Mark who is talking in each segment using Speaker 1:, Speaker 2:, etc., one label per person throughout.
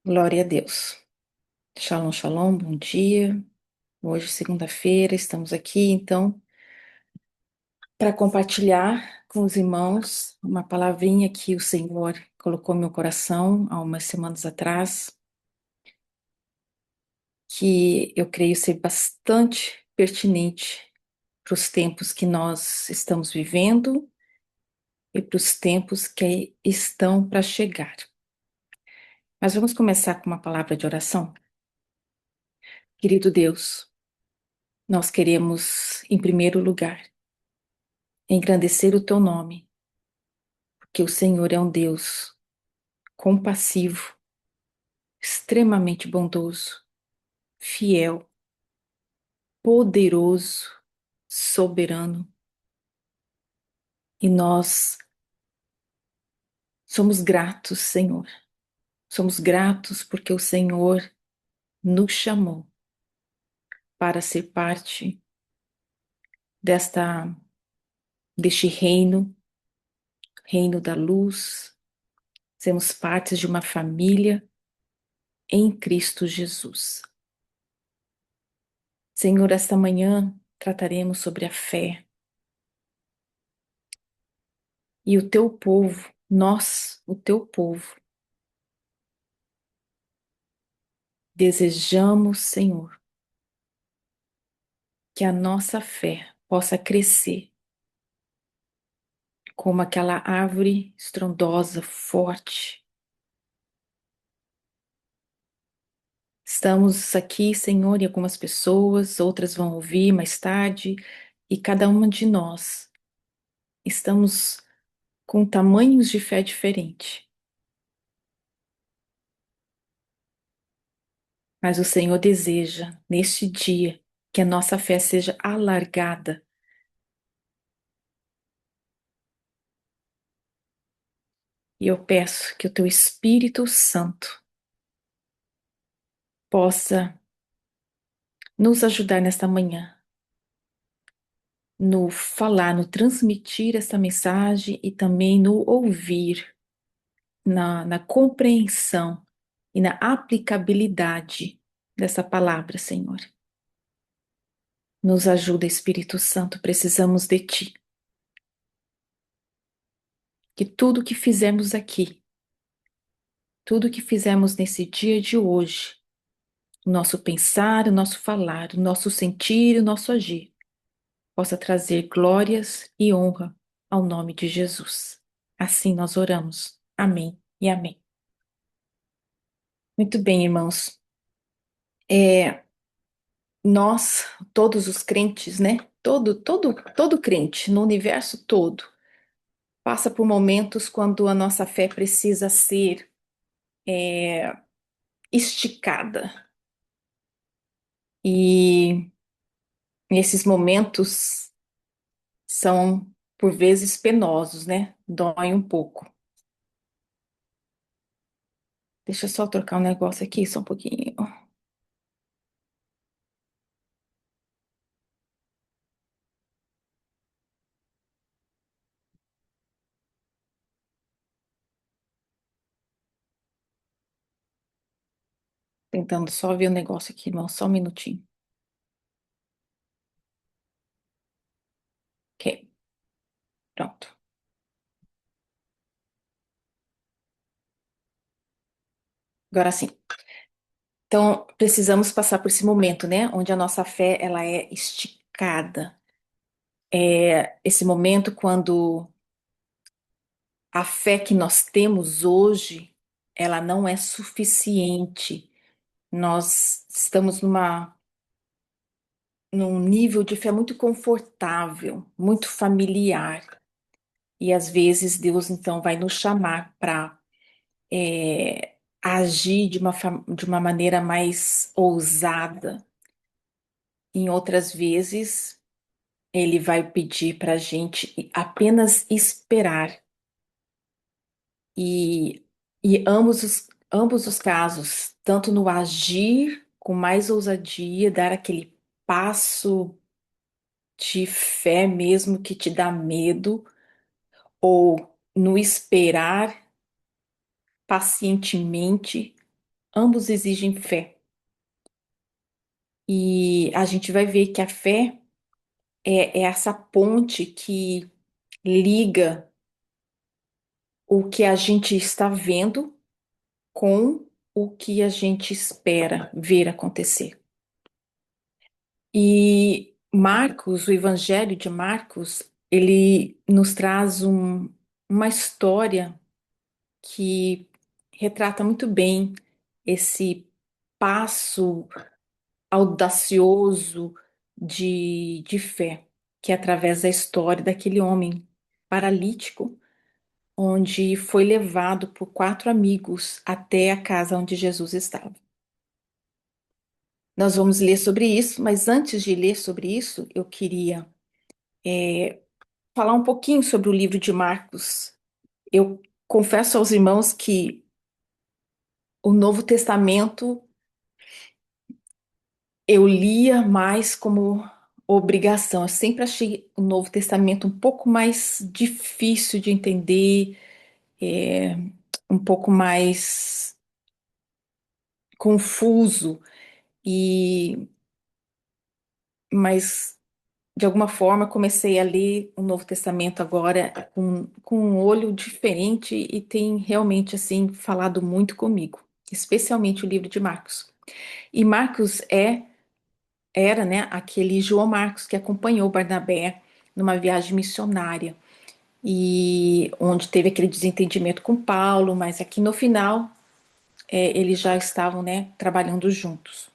Speaker 1: Glória a Deus. Shalom, shalom, bom dia. Hoje, segunda-feira, estamos aqui, então, para compartilhar com os irmãos uma palavrinha que o Senhor colocou no meu coração há umas semanas atrás, que eu creio ser bastante pertinente para os tempos que nós estamos vivendo e para os tempos que estão para chegar. Mas vamos começar com uma palavra de oração. Querido Deus, nós queremos, em primeiro lugar, engrandecer o teu nome, porque o Senhor é um Deus compassivo, extremamente bondoso, fiel, poderoso, soberano. E nós somos gratos, Senhor. Somos gratos porque o Senhor nos chamou para ser parte deste reino, reino da luz. Sermos partes de uma família em Cristo Jesus. Senhor, esta manhã trataremos sobre a fé. E o teu povo, nós, o teu povo, desejamos, Senhor, que a nossa fé possa crescer como aquela árvore estrondosa, forte. Estamos aqui, Senhor, e algumas pessoas, outras vão ouvir mais tarde, e cada uma de nós estamos com tamanhos de fé diferentes. Mas o Senhor deseja, neste dia, que a nossa fé seja alargada. E eu peço que o teu Espírito Santo possa nos ajudar nesta manhã, no falar, no transmitir essa mensagem e também no ouvir, na compreensão e na aplicabilidade dessa palavra, Senhor. Nos ajuda, Espírito Santo, precisamos de Ti. Que tudo que fizemos aqui, tudo que fizemos nesse dia de hoje, o nosso pensar, o nosso falar, o nosso sentir, o nosso agir, possa trazer glórias e honra ao nome de Jesus. Assim nós oramos. Amém e amém. Muito bem, irmãos. É, nós, todos os crentes, né? Todo crente no universo todo passa por momentos quando a nossa fé precisa ser é, esticada. E esses momentos são, por vezes, penosos, né? Dói um pouco. Deixa eu só trocar um negócio aqui, só um pouquinho. Tentando só ver o negócio aqui, irmão, só um minutinho. Ok, pronto. Agora sim. Então, precisamos passar por esse momento, né? Onde a nossa fé, ela é esticada. É esse momento quando a fé que nós temos hoje, ela não é suficiente. Nós estamos num nível de fé muito confortável, muito familiar. E às vezes Deus então vai nos chamar para agir de uma maneira mais ousada. Em outras vezes, Ele vai pedir para a gente apenas esperar. E, e ambos os casos, tanto no agir com mais ousadia, dar aquele passo de fé mesmo que te dá medo, ou no esperar pacientemente, ambos exigem fé. E a gente vai ver que a fé é essa ponte que liga o que a gente está vendo com o que a gente espera ver acontecer. E Marcos, o Evangelho de Marcos, ele nos traz uma história que retrata muito bem esse passo audacioso de fé, que é através da história daquele homem paralítico, onde foi levado por quatro amigos até a casa onde Jesus estava. Nós vamos ler sobre isso, mas antes de ler sobre isso, eu queria falar um pouquinho sobre o livro de Marcos. Eu confesso aos irmãos que o Novo Testamento eu lia mais como obrigação. Eu sempre achei o Novo Testamento um pouco mais difícil de entender, é, um pouco mais confuso, e mas de alguma forma comecei a ler o Novo Testamento agora com um olho diferente e tem realmente assim falado muito comigo, especialmente o livro de Marcos. E Marcos era, né, aquele João Marcos que acompanhou Barnabé numa viagem missionária e onde teve aquele desentendimento com Paulo, mas aqui no final eles já estavam, né, trabalhando juntos.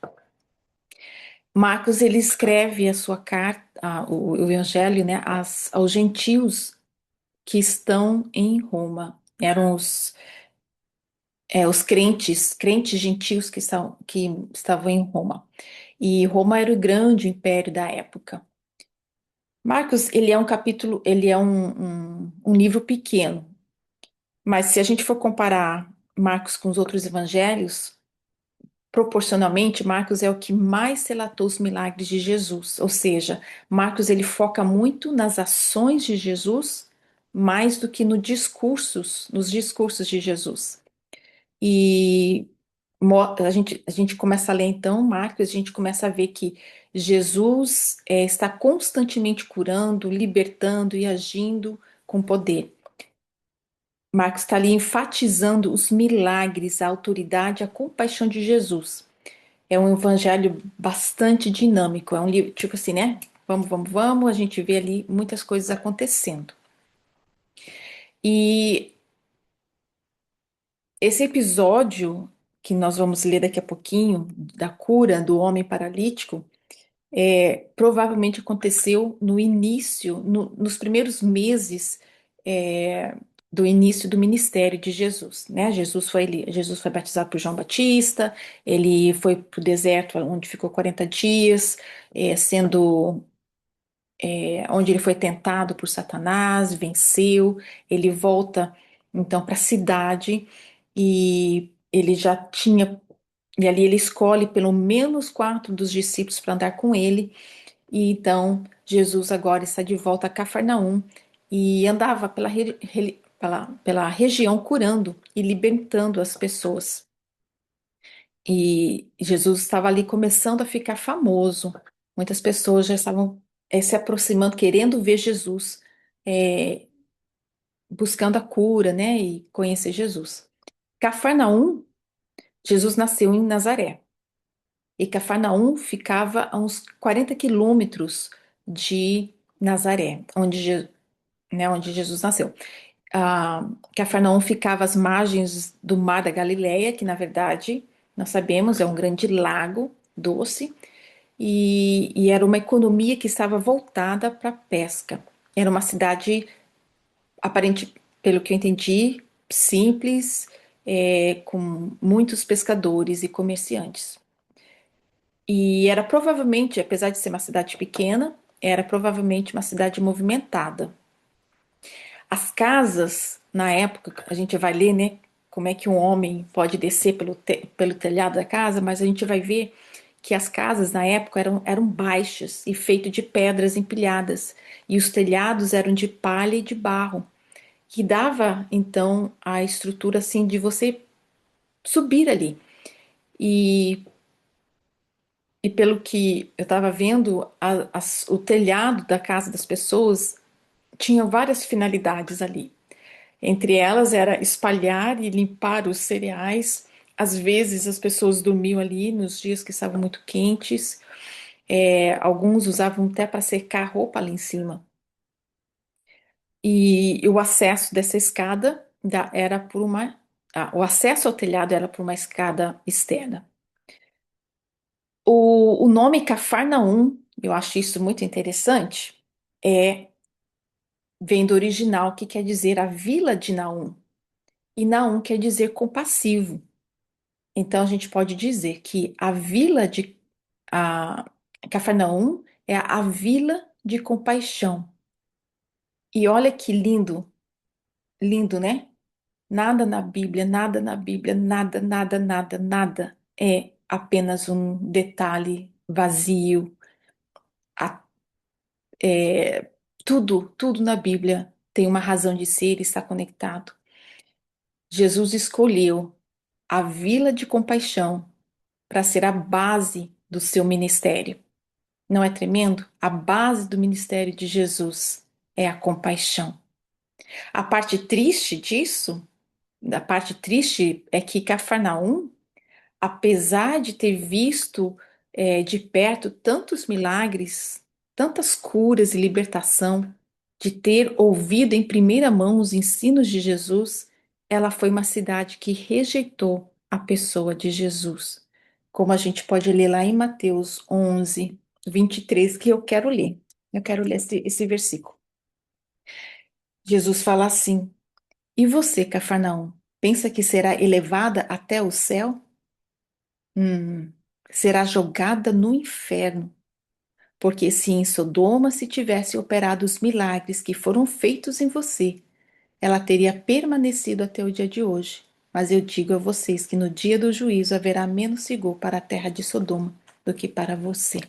Speaker 1: Marcos ele escreve a sua carta, o Evangelho, né, aos gentios que estão em Roma. Eram os crentes gentios que estavam em Roma. E Roma era o grande império da época. Marcos, ele é um capítulo, ele é um livro pequeno, mas se a gente for comparar Marcos com os outros evangelhos, proporcionalmente, Marcos é o que mais relatou os milagres de Jesus, ou seja, Marcos ele foca muito nas ações de Jesus, mais do que nos discursos de Jesus. E a gente começa a ler então Marcos, a gente começa a ver que Jesus está constantemente curando, libertando e agindo com poder. Marcos está ali enfatizando os milagres, a autoridade, a compaixão de Jesus. É um evangelho bastante dinâmico, é um livro, tipo assim, né? Vamos, vamos, vamos, a gente vê ali muitas coisas acontecendo. E esse episódio que nós vamos ler daqui a pouquinho, da cura do homem paralítico, provavelmente aconteceu no início, nos primeiros meses é, do início do ministério de Jesus, né? Jesus foi batizado por João Batista, ele foi para o deserto, onde ficou 40 dias, onde ele foi tentado por Satanás, venceu, ele volta então para a cidade e ele já tinha, e ali ele escolhe pelo menos quatro dos discípulos para andar com ele, e então Jesus agora está de volta a Cafarnaum e andava pela região curando e libertando as pessoas. E Jesus estava ali começando a ficar famoso. Muitas pessoas já estavam se aproximando, querendo ver Jesus, é, buscando a cura, né, e conhecer Jesus. Cafarnaum, Jesus nasceu em Nazaré. E Cafarnaum ficava a uns 40 quilômetros de Nazaré, onde Jesus nasceu. Cafarnaum ficava às margens do Mar da Galileia, que na verdade, nós sabemos, é um grande lago doce, e era uma economia que estava voltada para a pesca. Era uma cidade, aparente, pelo que eu entendi, simples, com muitos pescadores e comerciantes. E era provavelmente, apesar de ser uma cidade pequena, era provavelmente uma cidade movimentada. As casas, na época, a gente vai ler, né, como é que um homem pode descer pelo telhado da casa, mas a gente vai ver que as casas na época eram baixas e feitas de pedras empilhadas, e os telhados eram de palha e de barro, que dava então a estrutura assim de você subir ali. E, e pelo que eu estava vendo, o telhado da casa das pessoas tinha várias finalidades ali. Entre elas era espalhar e limpar os cereais. Às vezes as pessoas dormiam ali nos dias que estavam muito quentes. Alguns usavam até para secar a roupa ali em cima. E o acesso dessa escada era por uma. O acesso ao telhado era por uma escada externa. O nome Cafarnaum, eu acho isso muito interessante, vem do original, que quer dizer a vila de Naum. E Naum quer dizer compassivo. Então a gente pode dizer que a vila de a, Cafarnaum é a vila de compaixão. E olha que lindo, lindo, né? Nada na Bíblia, nada na Bíblia, nada, nada, nada, nada é apenas um detalhe vazio. A- é, tudo na Bíblia tem uma razão de ser e está conectado. Jesus escolheu a vila de compaixão para ser a base do seu ministério. Não é tremendo? A base do ministério de Jesus é a compaixão. A parte triste disso, da parte triste é que Cafarnaum, apesar de ter visto de perto tantos milagres, tantas curas e libertação, de ter ouvido em primeira mão os ensinos de Jesus, ela foi uma cidade que rejeitou a pessoa de Jesus. Como a gente pode ler lá em Mateus 11, 23, que eu quero ler. Eu quero ler esse versículo. Jesus fala assim: E você, Cafarnaum, pensa que será elevada até o céu? Hum, será jogada no inferno. Porque se em Sodoma se tivesse operado os milagres que foram feitos em você, ela teria permanecido até o dia de hoje. Mas eu digo a vocês que no dia do juízo haverá menos rigor para a terra de Sodoma do que para você.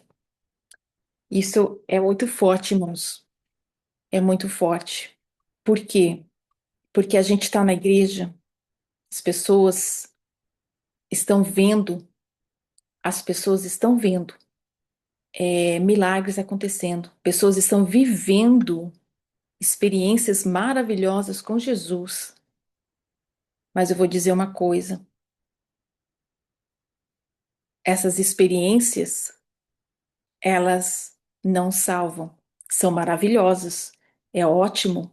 Speaker 1: Isso é muito forte, irmãos. É muito forte. Por quê? Porque a gente está na igreja, as pessoas estão vendo, as pessoas estão vendo milagres acontecendo, pessoas estão vivendo experiências maravilhosas com Jesus. Mas eu vou dizer uma coisa: essas experiências, elas não salvam. São maravilhosas, é ótimo.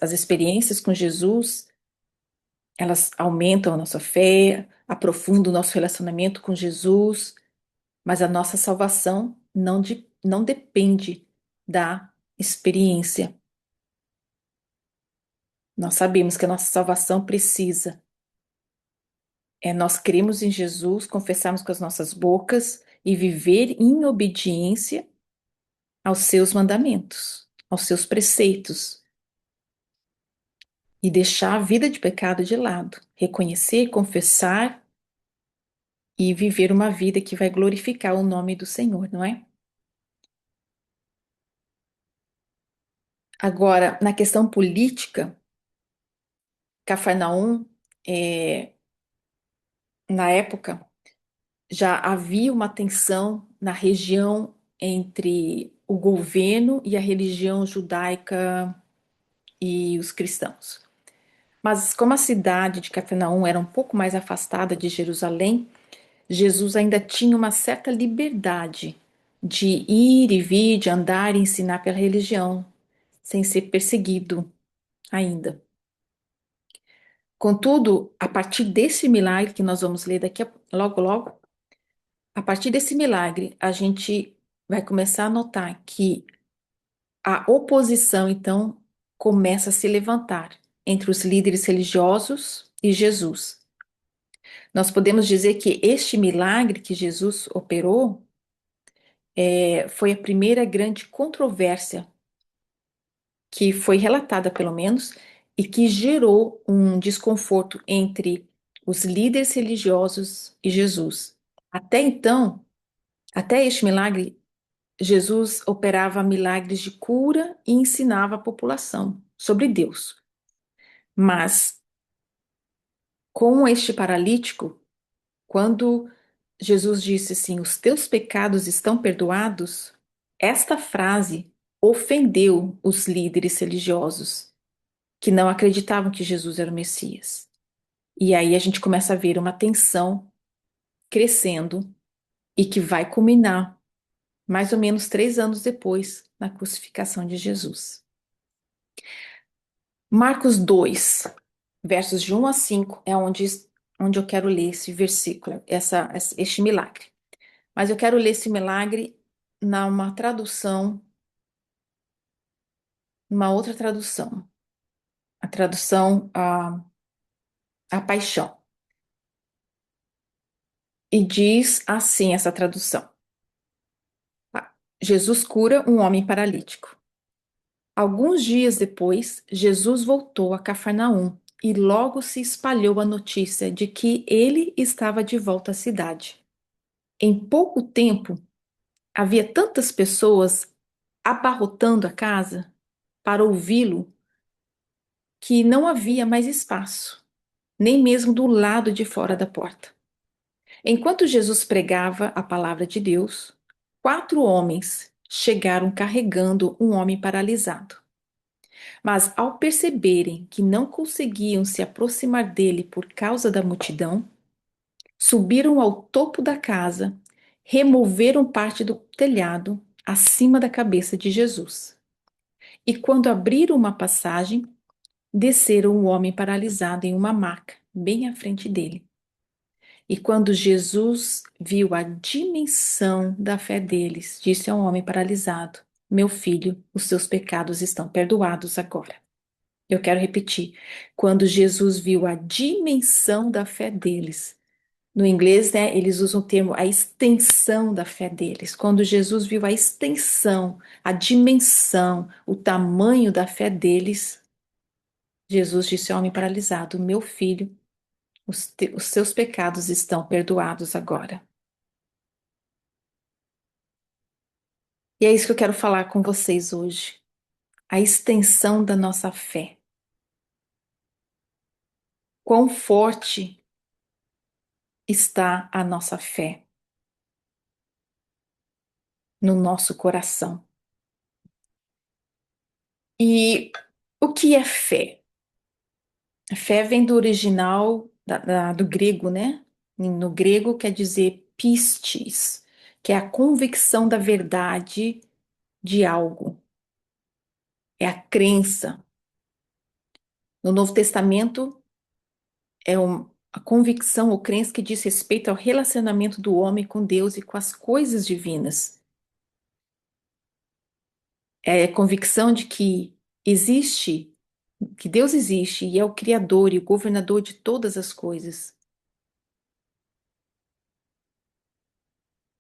Speaker 1: As experiências com Jesus, elas aumentam a nossa fé, aprofundam o nosso relacionamento com Jesus, mas a nossa salvação não depende da experiência. Nós sabemos que a nossa salvação precisa nós cremos em Jesus, confessarmos com as nossas bocas e viver em obediência aos seus mandamentos, aos seus preceitos, e deixar a vida de pecado de lado, reconhecer, confessar e viver uma vida que vai glorificar o nome do Senhor, não é? Agora, na questão política, Cafarnaum, é, na época, já havia uma tensão na região entre o governo e a religião judaica e os cristãos. Mas como a cidade de Cafarnaum era um pouco mais afastada de Jerusalém, Jesus ainda tinha uma certa liberdade de ir e vir, de andar e ensinar pela religião, sem ser perseguido ainda. Contudo, a partir desse milagre que nós vamos ler logo logo, a partir desse milagre, a gente vai começar a notar que a oposição, então, começa a se levantar entre os líderes religiosos e Jesus. Nós podemos dizer que este milagre que Jesus operou foi a primeira grande controvérsia que foi relatada, pelo menos, e que gerou um desconforto entre os líderes religiosos e Jesus. Até então, até este milagre, Jesus operava milagres de cura e ensinava a população sobre Deus. Mas com este paralítico, Quando Jesus disse assim: Os teus pecados estão perdoados, esta frase ofendeu os líderes religiosos que não acreditavam que Jesus era o Messias. E aí a gente começa a ver uma tensão crescendo e que vai culminar mais ou menos 3 anos depois na crucificação de Jesus. Marcos 2, versos de 1 a 5, é onde eu quero ler esse versículo, este milagre. Mas eu quero ler esse milagre numa tradução, numa outra tradução, a tradução a Paixão. E diz assim essa tradução: Jesus cura um homem paralítico. Alguns dias depois, Jesus voltou a Cafarnaum e logo se espalhou a notícia de que ele estava de volta à cidade. Em pouco tempo, havia tantas pessoas abarrotando a casa para ouvi-lo que não havia mais espaço, nem mesmo do lado de fora da porta. Enquanto Jesus pregava a palavra de Deus, 4 homens chegaram carregando um homem paralisado. Mas ao perceberem que não conseguiam se aproximar dele por causa da multidão, subiram ao topo da casa, removeram parte do telhado acima da cabeça de Jesus. E quando abriram uma passagem, desceram o homem paralisado em uma maca, bem à frente dele. E quando Jesus viu a dimensão da fé deles, disse ao homem paralisado: Meu filho, os seus pecados estão perdoados agora. Eu quero repetir. Quando Jesus viu a dimensão da fé deles, no inglês, né, eles usam o termo a extensão da fé deles. Quando Jesus viu a extensão, a dimensão, o tamanho da fé deles, Jesus disse ao homem paralisado: Meu filho, os seus pecados estão perdoados agora. E é isso que eu quero falar com vocês hoje. A extensão da nossa fé. Quão forte está a nossa fé no nosso coração. E o que é fé? A fé vem do original do grego, né? No grego quer dizer pistis, que é a convicção da verdade de algo. É a crença. No Novo Testamento é a convicção ou crença que diz respeito ao relacionamento do homem com Deus e com as coisas divinas. É a convicção de que existe, que Deus existe e é o Criador e o governador de todas as coisas.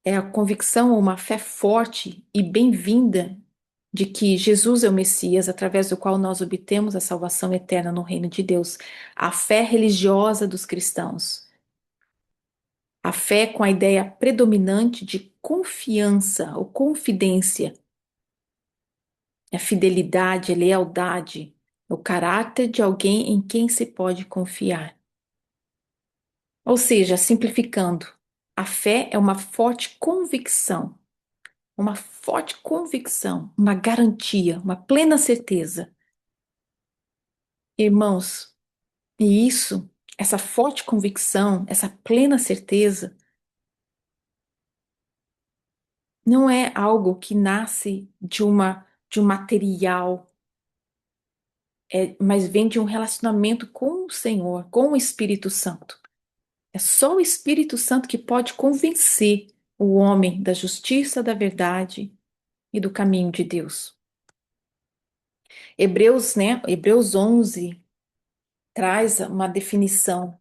Speaker 1: É a convicção ou uma fé forte e bem-vinda de que Jesus é o Messias, através do qual nós obtemos a salvação eterna no reino de Deus. A fé religiosa dos cristãos. A fé com a ideia predominante de confiança ou confidência. A fidelidade, a lealdade, o caráter de alguém em quem se pode confiar. Ou seja, simplificando, a fé é uma forte convicção, uma garantia, uma plena certeza. Irmãos, e isso, essa forte convicção, essa plena certeza, não é algo que nasce de um material, mas vem de um relacionamento com o Senhor, com o Espírito Santo. É só o Espírito Santo que pode convencer o homem da justiça, da verdade e do caminho de Deus. Hebreus, né? Hebreus 11 traz uma definição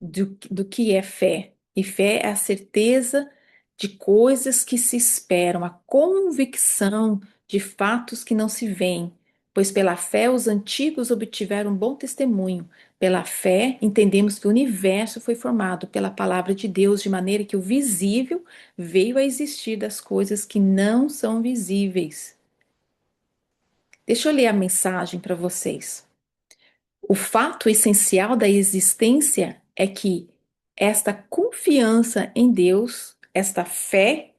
Speaker 1: do que é fé. E fé é a certeza de coisas que se esperam, a convicção de fatos que não se veem. Pois pela fé os antigos obtiveram bom testemunho. Pela fé entendemos que o universo foi formado pela palavra de Deus, de maneira que o visível veio a existir das coisas que não são visíveis. Deixa eu ler a mensagem para vocês. O fato essencial da existência é que esta confiança em Deus, esta fé,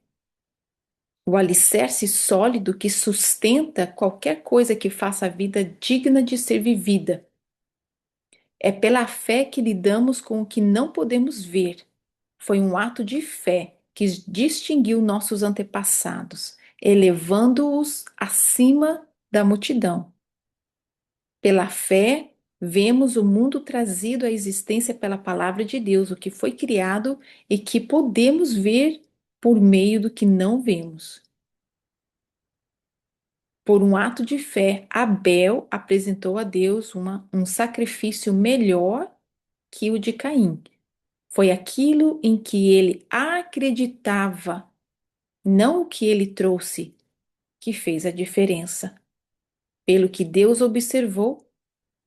Speaker 1: o alicerce sólido que sustenta qualquer coisa que faça a vida digna de ser vivida. É pela fé que lidamos com o que não podemos ver. Foi um ato de fé que distinguiu nossos antepassados, elevando-os acima da multidão. Pela fé, vemos o mundo trazido à existência pela palavra de Deus, o que foi criado e que podemos ver por meio do que não vemos. Por um ato de fé, Abel apresentou a Deus um sacrifício melhor que o de Caim. Foi aquilo em que ele acreditava, não o que ele trouxe, que fez a diferença. Pelo que Deus observou,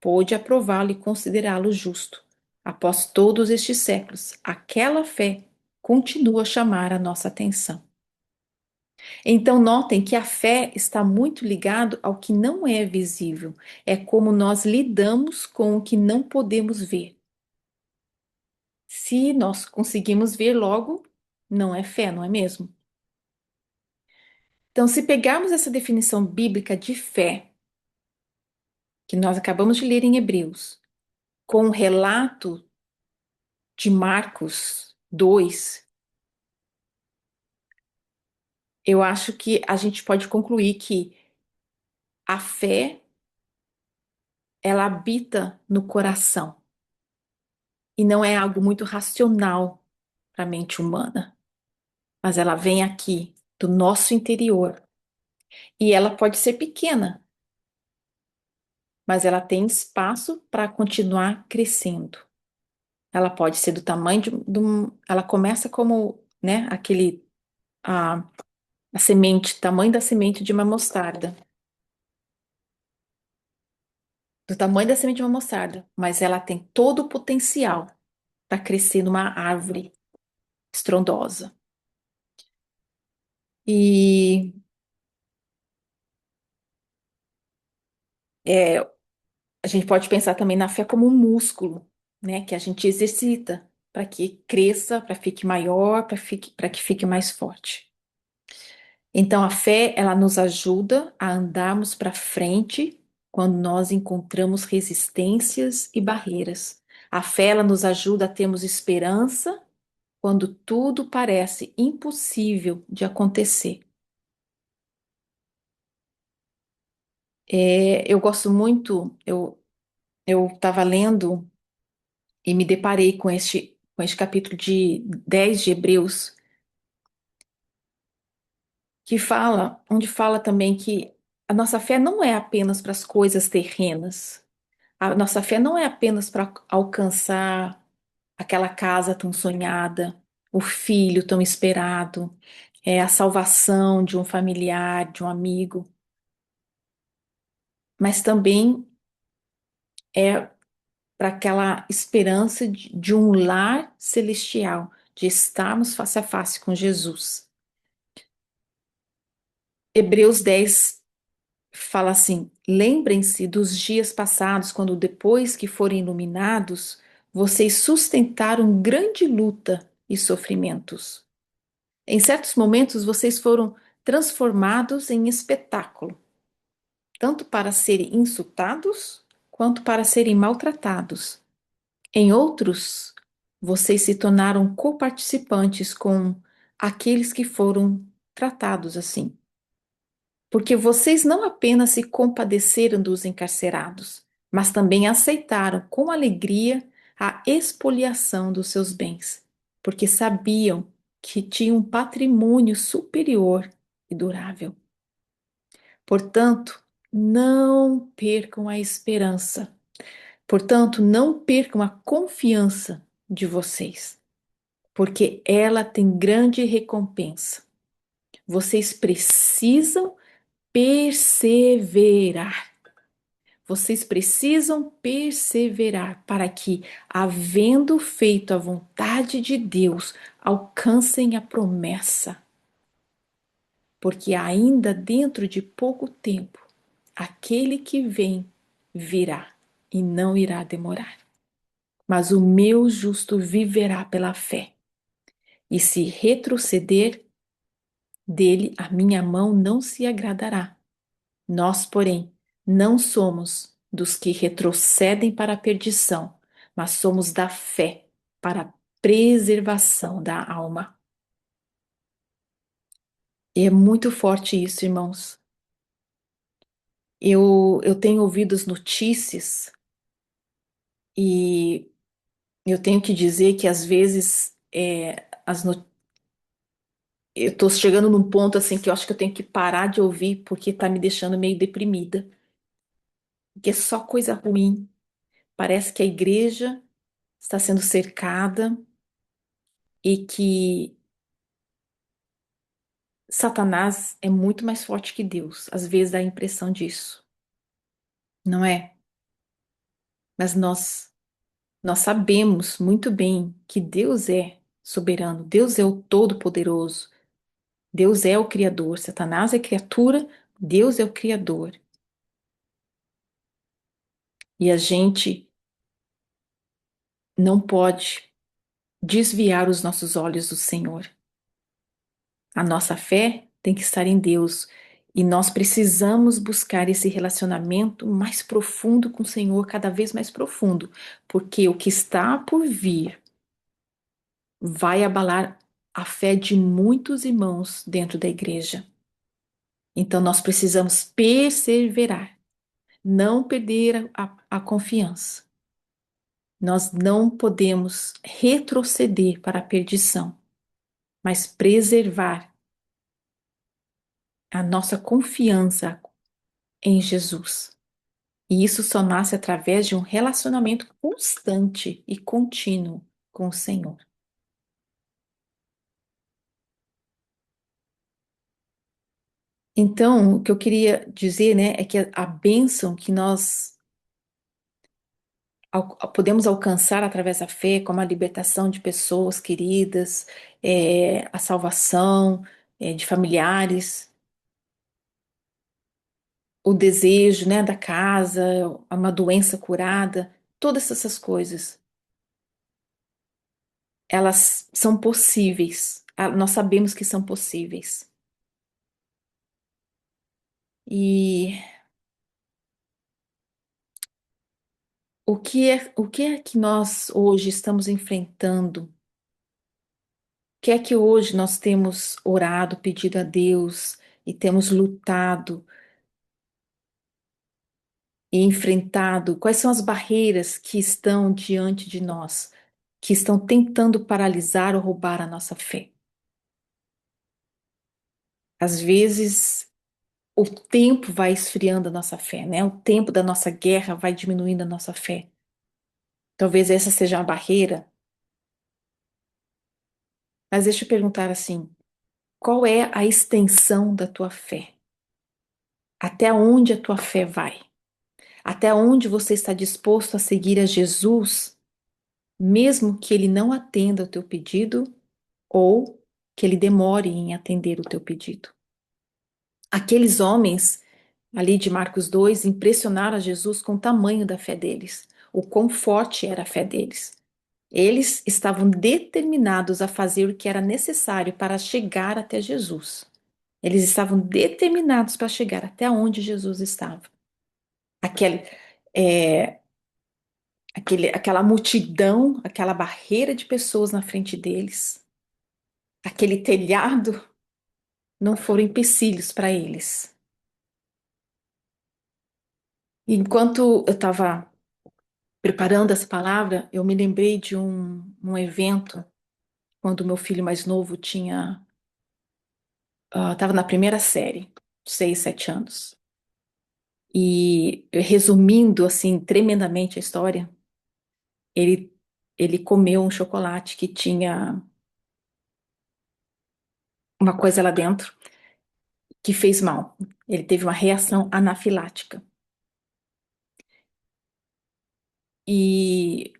Speaker 1: pôde aprová-lo e considerá-lo justo. Após todos estes séculos, aquela fé continua a chamar a nossa atenção. Então, notem que a fé está muito ligado ao que não é visível. É como nós lidamos com o que não podemos ver. Se nós conseguimos ver logo, não é fé, não é mesmo? Então, se pegarmos essa definição bíblica de fé, que nós acabamos de ler em Hebreus, com o relato de Marcos 2, eu acho que a gente pode concluir que a fé, ela habita no coração e não é algo muito racional para a mente humana, mas ela vem aqui do nosso interior e ela pode ser pequena, mas ela tem espaço para continuar crescendo. Ela pode ser do tamanho ela começa como, né, a, a semente, tamanho da semente de uma mostarda, do tamanho da semente de uma mostarda, mas ela tem todo o potencial para crescer numa árvore estrondosa. E é, a gente pode pensar também na fé como um músculo, né, que a gente exercita para que cresça, para que fique maior, para que fique mais forte. Então, a fé, ela nos ajuda a andarmos para frente quando nós encontramos resistências e barreiras. A fé, ela nos ajuda a termos esperança quando tudo parece impossível de acontecer. Eu gosto muito, eu estava lendo e me deparei com este capítulo de 10 de Hebreus, onde fala também que a nossa fé não é apenas para as coisas terrenas. A nossa fé não é apenas para alcançar aquela casa tão sonhada, o filho tão esperado, a salvação de um familiar, de um amigo, mas também é para aquela esperança de um lar celestial, de estarmos face a face com Jesus. Hebreus 10 fala assim: lembrem-se dos dias passados, quando depois que forem iluminados, vocês sustentaram grande luta e sofrimentos. Em certos momentos, vocês foram transformados em espetáculo, tanto para serem insultados quanto para serem maltratados. Em outros, vocês se tornaram coparticipantes com aqueles que foram tratados assim. Porque vocês não apenas se compadeceram dos encarcerados, mas também aceitaram com alegria a expoliação dos seus bens, porque sabiam que tinham um patrimônio superior e durável. Portanto, não percam a esperança. Portanto, não percam a confiança de vocês, porque ela tem grande recompensa. Vocês precisam perseverar. Vocês precisam perseverar para que, havendo feito a vontade de Deus, alcancem a promessa. Porque ainda dentro de pouco tempo, aquele que vem virá e não irá demorar. mas o meu justo viverá pela fé. E se retroceder, dele a minha mão não se agradará. Nós, porém, não somos dos que retrocedem para a perdição, mas somos da fé para a preservação da alma. E é muito forte isso, irmãos. Eu tenho ouvido as notícias e eu tenho que dizer que às vezes eu estou chegando num ponto assim que eu acho que eu tenho que parar de ouvir porque está me deixando meio deprimida. Que é só coisa ruim. Parece que a igreja está sendo cercada e que Satanás é muito mais forte que Deus. Às vezes dá a impressão disso, não é? Mas nós sabemos muito bem que Deus é soberano, Deus é o Todo-Poderoso, Deus é o Criador. Satanás é criatura, Deus é o Criador. E a gente não pode desviar os nossos olhos do Senhor. A nossa fé tem que estar em Deus e nós precisamos buscar esse relacionamento mais profundo com o Senhor, cada vez mais profundo, porque o que está por vir vai abalar a fé de muitos irmãos dentro da igreja. Então nós precisamos perseverar, não perder a confiança. Nós não podemos retroceder para a perdição, mas preservar a nossa confiança em Jesus. E isso só nasce através de um relacionamento constante e contínuo com o Senhor. Então, o que eu queria dizer, né, é que a bênção que nós podemos alcançar através da fé, como a libertação de pessoas queridas, a salvação, de familiares, o desejo, né, da casa, uma doença curada, todas essas coisas, elas são possíveis. Nós sabemos que são possíveis. E o que é que nós hoje estamos enfrentando? O que é que hoje nós temos orado, pedido a Deus e temos lutado e enfrentado? Quais são as barreiras que estão diante de nós, que estão tentando paralisar ou roubar a nossa fé? Às vezes, o tempo vai esfriando a nossa fé, né? O tempo da nossa guerra vai diminuindo a nossa fé. Talvez essa seja uma barreira, mas deixa eu perguntar assim: qual é a extensão da tua fé? Até onde a tua fé vai? Até onde você está disposto a seguir a Jesus, mesmo que ele não atenda o teu pedido ou que ele demore em atender o teu pedido? Aqueles homens ali de Marcos 2 impressionaram a Jesus com o tamanho da fé deles, o quão forte era a fé deles. Eles estavam determinados a fazer o que era necessário para chegar até Jesus. Eles estavam determinados para chegar até onde Jesus estava. Aquele, é, aquela multidão, aquela barreira de pessoas na frente deles, aquele telhado, não foram empecilhos para eles. E enquanto eu estava preparando essa palavra, eu me lembrei de um evento quando meu filho mais novo estava na primeira série, 6, 7 anos. E resumindo assim tremendamente a história, ele, ele comeu um chocolate que tinha uma coisa lá dentro que fez mal. Ele teve uma reação anafilática. E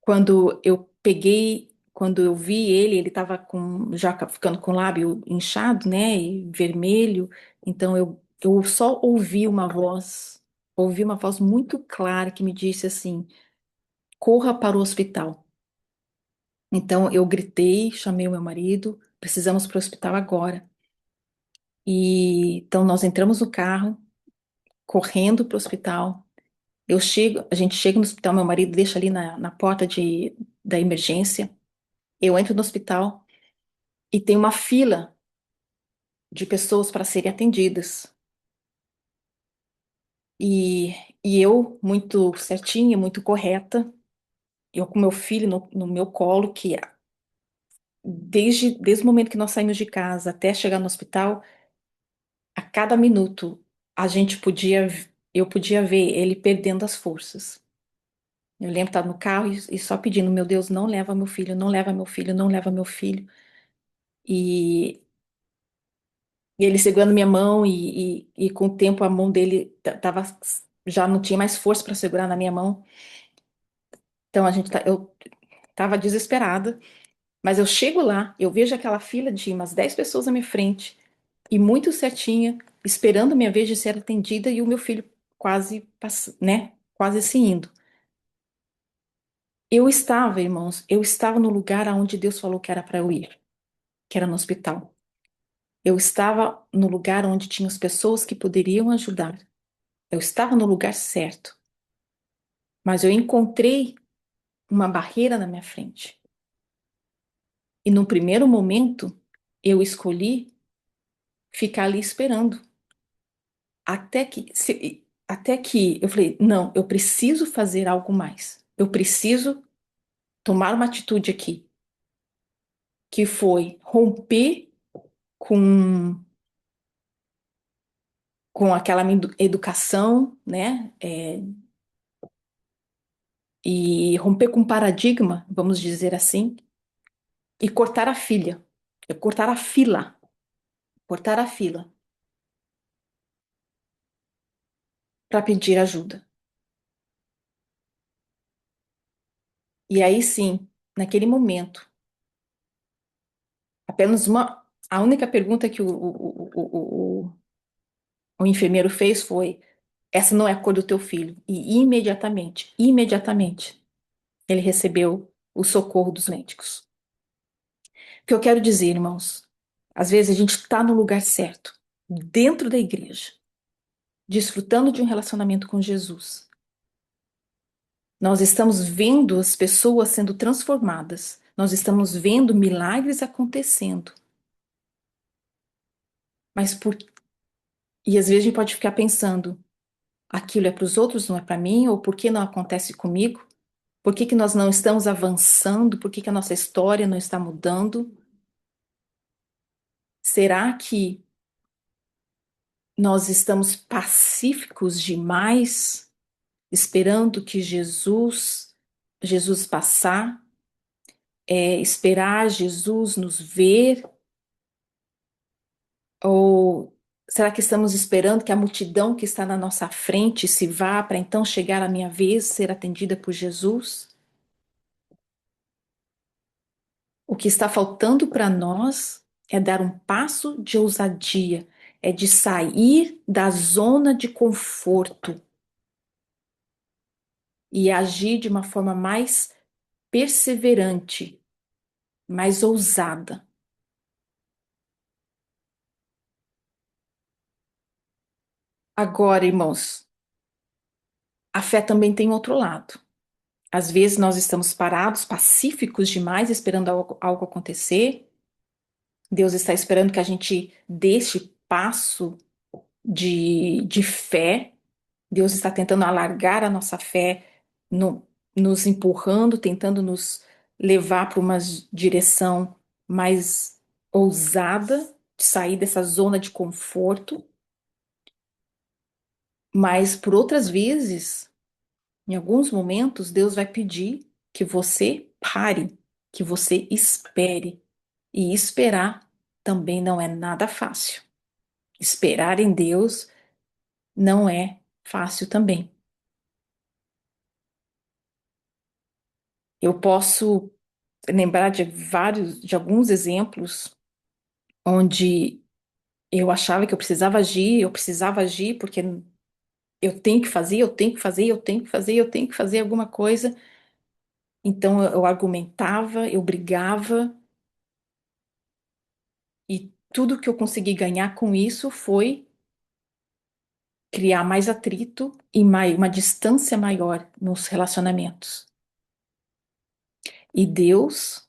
Speaker 1: quando eu vi ele, ele estava já ficando com o lábio inchado, né, e vermelho. Então eu só ouvi uma voz muito clara que me disse assim: corra para o hospital. Então eu gritei, chamei o meu marido, precisamos para o hospital agora. E então nós entramos no carro, correndo para o hospital. Eu chego, a gente chega no hospital, meu marido deixa ali na porta da emergência. Eu entro no hospital e tem uma fila de pessoas para serem atendidas. E, e eu, muito certinha, muito correta, eu com meu filho no meu colo, que desde o momento que nós saímos de casa até chegar no hospital, a cada minuto a gente podia, eu podia ver ele perdendo as forças. Eu lembro de estar no carro e só pedindo, meu Deus, não leva meu filho, não leva meu filho, não leva meu filho. E, e ele segurando minha mão e com o tempo a mão dele tava, já não tinha mais força para segurar na minha mão. Então eu tava desesperada, mas eu chego lá, eu vejo aquela fila de umas 10 pessoas na minha frente e muito certinha, esperando a minha vez de ser atendida e o meu filho quase, né, quase se indo. Eu estava, irmãos, eu estava no lugar aonde Deus falou que era para eu ir, que era no hospital. Eu estava no lugar onde tinha as pessoas que poderiam ajudar. Eu estava no lugar certo, mas eu encontrei uma barreira na minha frente. E no primeiro momento, eu escolhi ficar ali esperando, até que eu falei, não, eu preciso fazer algo mais. Eu preciso tomar uma atitude aqui, que foi romper com aquela minha educação, né? E romper com o paradigma, vamos dizer assim, e cortar a filha, cortar a fila, cortar a fila para pedir ajuda. E aí sim, naquele momento, apenas a única pergunta que o enfermeiro fez foi: essa não é a cor do teu filho. E imediatamente, ele recebeu o socorro dos médicos. O que eu quero dizer, irmãos, às vezes a gente está no lugar certo, dentro da igreja, desfrutando de um relacionamento com Jesus. Nós estamos vendo as pessoas sendo transformadas, nós estamos vendo milagres acontecendo. Mas por E às vezes a gente pode ficar pensando, aquilo é para os outros, não é para mim, ou por que não acontece comigo? Por que que nós não estamos avançando? Por que que a nossa história não está mudando? Será que nós estamos pacíficos demais, esperando que Jesus passar, esperar Jesus nos ver? Ou será que estamos esperando que a multidão que está na nossa frente se vá para então chegar a minha vez ser atendida por Jesus? O que está faltando para nós é dar um passo de ousadia, é de sair da zona de conforto e agir de uma forma mais perseverante, mais ousada. Agora, irmãos, a fé também tem outro lado. Às vezes nós estamos parados, pacíficos demais, esperando algo acontecer. Deus está esperando que a gente dê esse passo de fé. Deus está tentando alargar a nossa fé, nos empurrando, tentando nos levar para uma direção mais ousada, de sair dessa zona de conforto. Mas por outras vezes, em alguns momentos, Deus vai pedir que você pare, que você espere. E esperar também não é nada fácil. Esperar em Deus não é fácil também. Eu posso lembrar de alguns exemplos onde eu achava que eu precisava agir porque eu tenho que fazer, eu tenho que fazer, eu tenho que fazer, eu tenho que fazer alguma coisa. Então eu argumentava, eu brigava, e tudo que eu consegui ganhar com isso foi criar mais atrito e uma distância maior nos relacionamentos. E Deus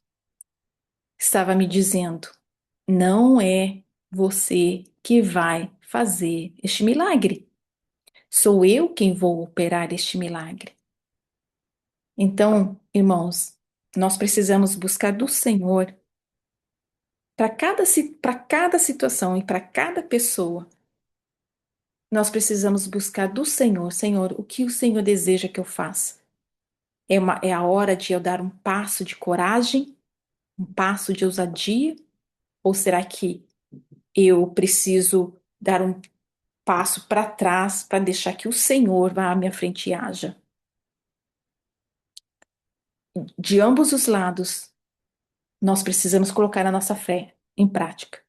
Speaker 1: estava me dizendo: não é você que vai fazer este milagre. Sou eu quem vou operar este milagre. Então, irmãos, nós precisamos buscar do Senhor para cada situação e para cada pessoa. Nós precisamos buscar do Senhor. Senhor, o que o Senhor deseja que eu faça? É a hora de eu dar um passo de coragem, um passo de ousadia? Ou será que eu preciso dar um passo para trás para deixar que o Senhor vá à minha frente e haja? De ambos os lados, nós precisamos colocar a nossa fé em prática.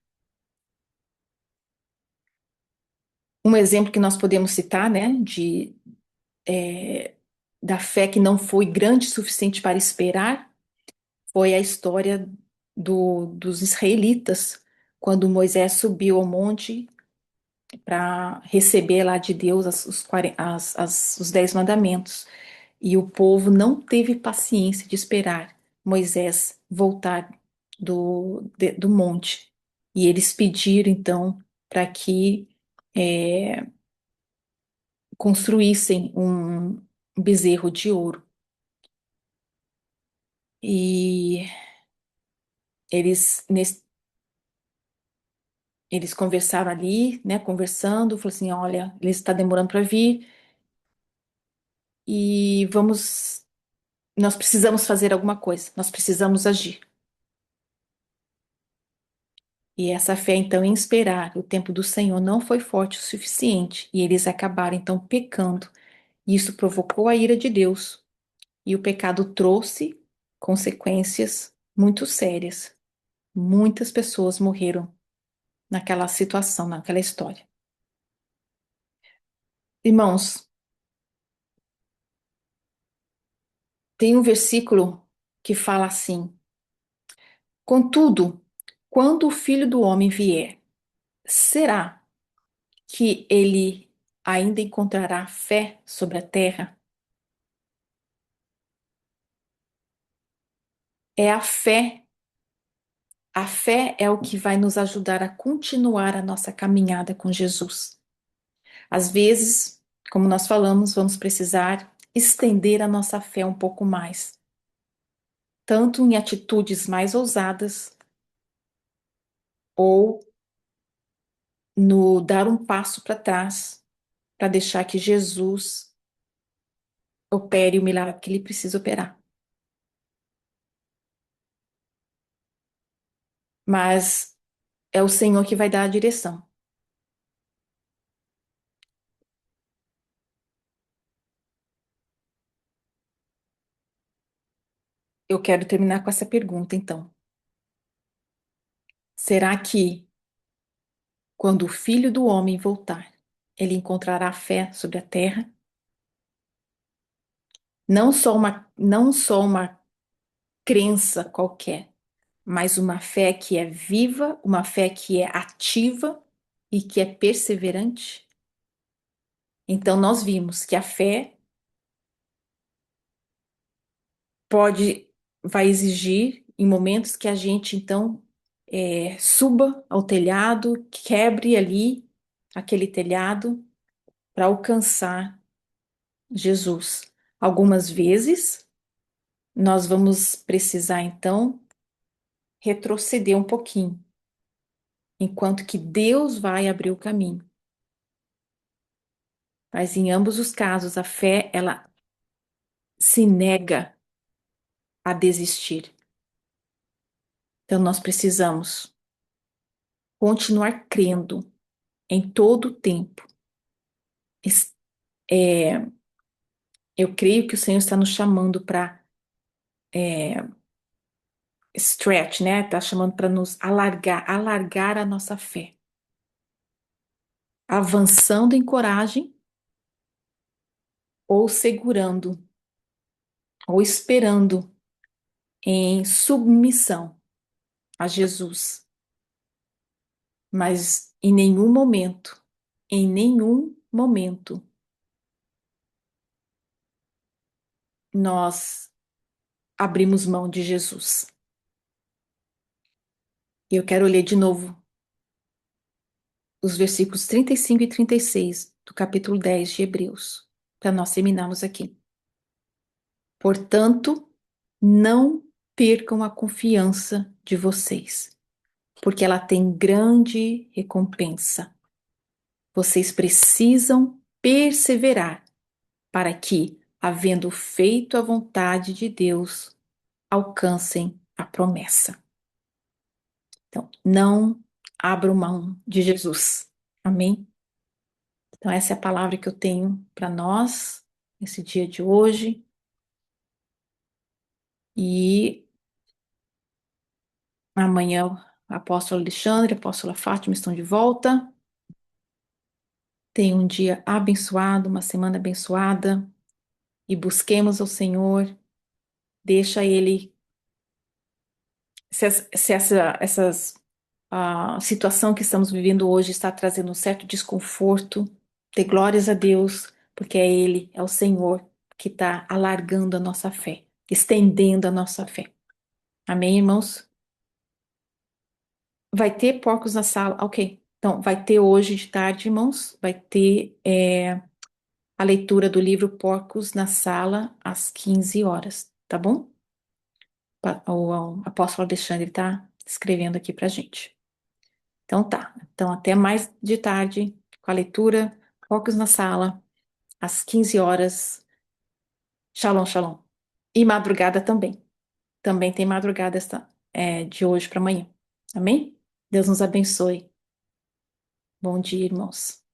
Speaker 1: Um exemplo que nós podemos citar, né, é, da fé que não foi grande o suficiente para esperar, foi a história dos israelitas, quando Moisés subiu ao monte para receber lá de Deus os 10 mandamentos. E o povo não teve paciência de esperar Moisés voltar do monte. E eles pediram, então, para que é, construíssem um bezerro de ouro. E eles, eles conversaram ali, né, conversando, falou assim, olha, ele está demorando para vir e nós precisamos fazer alguma coisa, nós precisamos agir. E essa fé, então, em esperar o tempo do Senhor não foi forte o suficiente, e eles acabaram, então, pecando. E isso provocou a ira de Deus, e o pecado trouxe consequências muito sérias. Muitas pessoas morreram naquela situação, naquela história. Irmãos, tem um versículo que fala assim: contudo, quando o Filho do Homem vier, será que ele ainda encontrará fé sobre a terra? É a fé. A fé é o que vai nos ajudar a continuar a nossa caminhada com Jesus. Às vezes, como nós falamos, vamos precisar estender a nossa fé um pouco mais, tanto em atitudes mais ousadas ou no dar um passo para trás para deixar que Jesus opere o milagre que ele precisa operar. Mas é o Senhor que vai dar a direção. Eu quero terminar com essa pergunta, então. Será que, quando o Filho do Homem voltar, ele encontrará fé sobre a terra? Não só uma crença qualquer, mas uma fé que é viva, uma fé que é ativa e que é perseverante? Então, nós vimos que a fé pode, vai exigir em momentos que a gente, então, suba ao telhado, quebre ali aquele telhado para alcançar Jesus. Algumas vezes, nós vamos precisar, então, retroceder um pouquinho, enquanto que Deus vai abrir o caminho. Mas em ambos os casos, a fé, ela se nega a desistir. Então, nós precisamos continuar crendo em todo o tempo. Es- é, eu creio que o Senhor está nos chamando para stretch, né? Está chamando para nos alargar a nossa fé, avançando em coragem ou segurando, ou esperando. em submissão a Jesus, mas em nenhum momento, nós abrimos mão de Jesus. E eu quero ler de novo os versículos 35 e 36 do capítulo 10 de Hebreus, para nós terminarmos aqui. Portanto, não percam a confiança de vocês, porque ela tem grande recompensa. Vocês precisam perseverar para que, havendo feito a vontade de Deus, alcancem a promessa. Então, não abram mão de Jesus. Amém? Então, essa é a palavra que eu tenho para nós nesse dia de hoje. E amanhã o apóstolo Alexandre, a apóstola Fátima estão de volta. Tenha um dia abençoado, uma semana abençoada. E busquemos ao Senhor. Deixa Ele. Se a situação que estamos vivendo hoje está trazendo um certo desconforto, dê glórias a Deus, porque é Ele, é o Senhor, que está alargando a nossa fé, estendendo a nossa fé. Amém, irmãos? Vai ter porcos na sala? Ok. Então, vai ter hoje de tarde, irmãos, vai ter a leitura do livro Porcos na Sala às 15 horas, tá bom? O apóstolo Alexandre está escrevendo aqui pra gente. Então tá. Então até mais de tarde com a leitura, Porcos na Sala, às 15 horas. Shalom, shalom. E madrugada também. Também tem madrugada de hoje para amanhã. Amém? Deus nos abençoe. Bom dia, irmãos.